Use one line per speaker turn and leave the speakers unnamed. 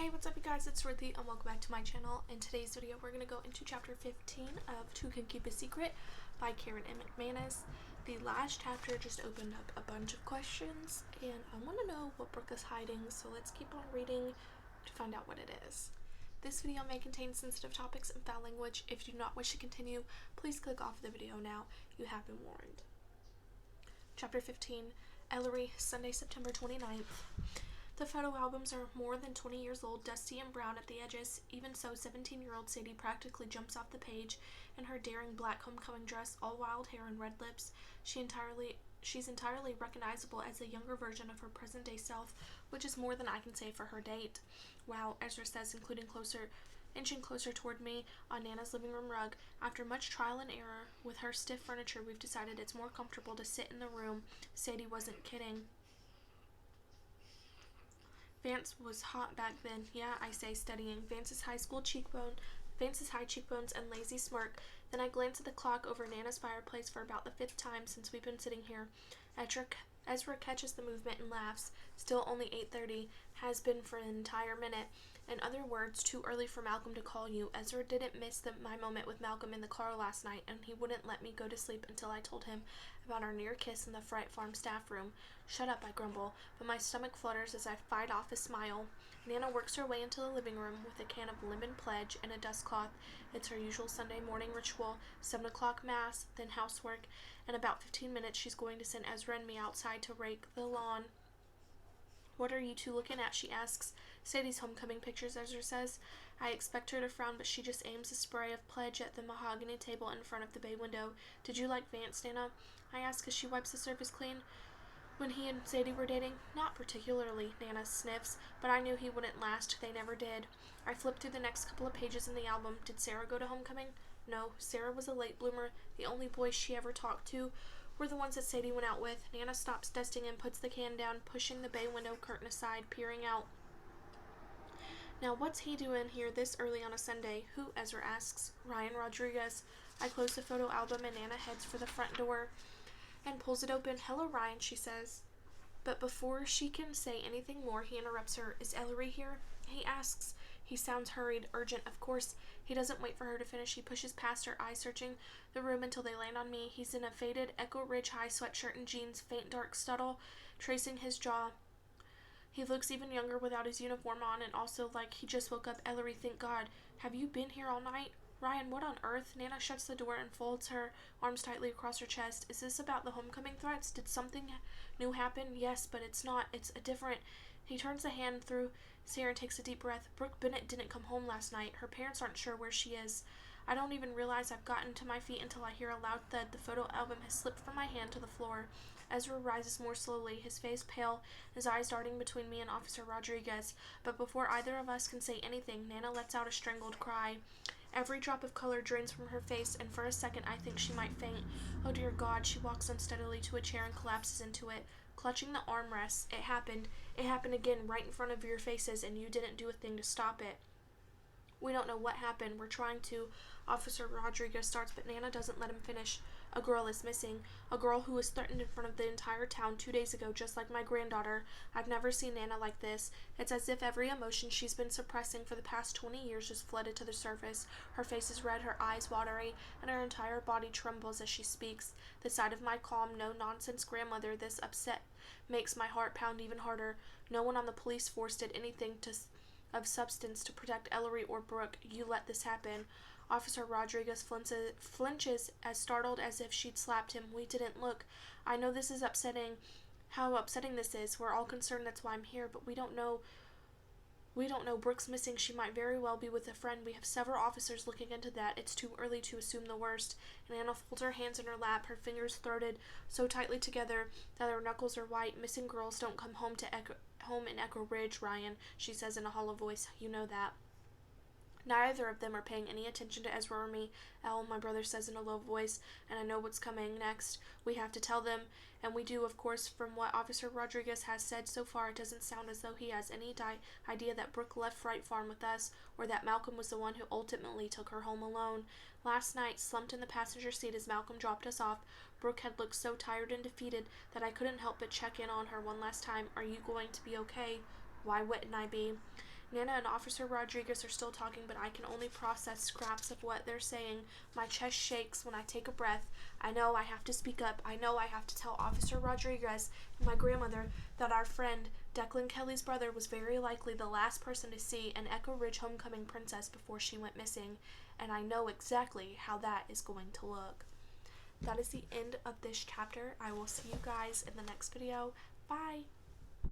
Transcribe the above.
Hey, what's up you guys, it's Ruthie and welcome back to my channel. In today's video we're going to go into chapter 15 of Who Can Keep a Secret by Karen M. McManus. The last chapter just opened up a bunch of questions and I want to know what Brooke is hiding, so let's keep on reading to find out what it is. This video may contain sensitive topics and foul language. If you do not wish to continue, please click off the video now. You have been warned. Chapter 15, Ellery, Sunday, September 29th. The photo albums are more than 20 years old, dusty and brown at the edges. Even so, 17-year-old Sadie practically jumps off the page in her daring black homecoming dress, all wild hair and red lips. She's entirely recognizable as a younger version of her present-day self, which is more than I can say for her date. Wow, Ezra says, inching closer toward me on Nana's living room rug. After much trial and error with her stiff furniture, we've decided it's more comfortable to sit in the room. Sadie wasn't kidding. Vance was hot back then. Yeah, I say, studying. Vance's high cheekbones and lazy smirk. Then I glance at the clock over Nana's fireplace for about the 5th time since we've been sitting here. Ezra catches the movement and laughs. Still only 8:30. Has been for an entire minute. In other words, too early for Malcolm to call you. Ezra didn't miss my moment with Malcolm in the car last night, and he wouldn't let me go to sleep until I told him about our near kiss in the Fright Farm staff room. Shut up, I grumble, but my stomach flutters as I fight off a smile. Nana works her way into the living room with a can of lemon pledge and a dust cloth. It's her usual Sunday morning ritual, 7 o'clock mass, then housework. In about 15 minutes, she's going to send Ezra and me outside to rake the lawn. What are you two looking at? She asks. Sadie's homecoming pictures, Ezra says. I expect her to frown, but she just aims a spray of pledge at the mahogany table in front of the bay window. Did you like Vance, Nana? I ask as she wipes the surface clean. When he and Sadie were dating? Not particularly, Nana sniffs, but I knew he wouldn't last. They never did. I flipped through the next couple of pages in the album. Did Sarah go to homecoming? No, Sarah was a late bloomer. The only boys she ever talked to were the ones that Sadie went out with. Nana stops dusting and puts the can down, pushing the bay window curtain aside, peering out. Now what's he doing here this early on a Sunday? Who? Ezra asks. Ryan Rodriguez. I close the photo album and Nana heads for the front door and pulls it open. Hello, Ryan, she says. But before she can say anything more, he interrupts her. Is Ellery here? He asks. He sounds hurried, urgent. Of course. He doesn't wait for her to finish. He pushes past her, eyes searching the room until they land on me. He's in a faded Echo Ridge high sweatshirt and jeans, faint dark stubble tracing his jaw. He looks even younger without his uniform on, and also like he just woke up. Ellery, thank God. Have you been here all night? Ryan, what on earth? Nana shuts the door and folds her arms tightly across her chest. Is this about the homecoming threats? Did something new happen? Yes, but it's not. It's a different... He turns the hand through Sarah and takes a deep breath. Brooke Bennett didn't come home last night. Her parents aren't sure where she is. I don't even realize I've gotten to my feet until I hear a loud thud. The photo album has slipped from my hand to the floor. Ezra rises more slowly, his face pale, his eyes darting between me and Officer Rodriguez. But before either of us can say anything, Nana lets out a strangled cry. Every drop of color drains from her face, and for a second I think she might faint. Oh dear God, she walks unsteadily to a chair and collapses into it, clutching the armrests. It happened. It happened again right in front of your faces, and you didn't do a thing to stop it. We don't know what happened. We're trying to. Officer Rodriguez starts, but Nana doesn't let him finish. A girl is missing. A girl who was threatened in front of the entire town 2 days ago, just like my granddaughter. I've never seen Nana like this. It's as if every emotion she's been suppressing for the past 20 years just flooded to the surface. Her face is red, her eyes watery, and her entire body trembles as she speaks. The sight of my calm, no-nonsense grandmother, this upset, makes my heart pound even harder. No one on the police force did anything of substance to protect Ellery or Brooke. You let this happen. Officer Rodriguez flinches as startled as if she'd slapped him. We didn't look. I know this is upsetting. How upsetting this is. We're all concerned, that's why I'm here, but we don't know. Brooke's missing. She might very well be with a friend. We have several officers looking into that. It's too early to assume the worst. And Anna folds her hands in her lap, her fingers throated so tightly together that her knuckles are white. Missing girls don't come home in Echo Ridge, Ryan, she says in a hollow voice. You know that. Neither of them are paying any attention to Ezra or me. Elle, my brother says in a low voice, and I know what's coming next. We have to tell them, and we do, of course. From what Officer Rodriguez has said so far, it doesn't sound as though he has any idea that Brooke left Fright Farm with us, or that Malcolm was the one who ultimately took her home alone. Last night, slumped in the passenger seat as Malcolm dropped us off, Brooke had looked so tired and defeated that I couldn't help but check in on her one last time. Are you going to be okay? Why wouldn't I be? Nana and Officer Rodriguez are still talking, but I can only process scraps of what they're saying. My chest shakes when I take a breath. I know I have to speak up. I know I have to tell Officer Rodriguez and my grandmother that our friend, Declan Kelly's brother, was very likely the last person to see an Echo Ridge homecoming princess before she went missing, and I know exactly how that is going to look. That is the end of this chapter. I will see you guys in the next video. Bye!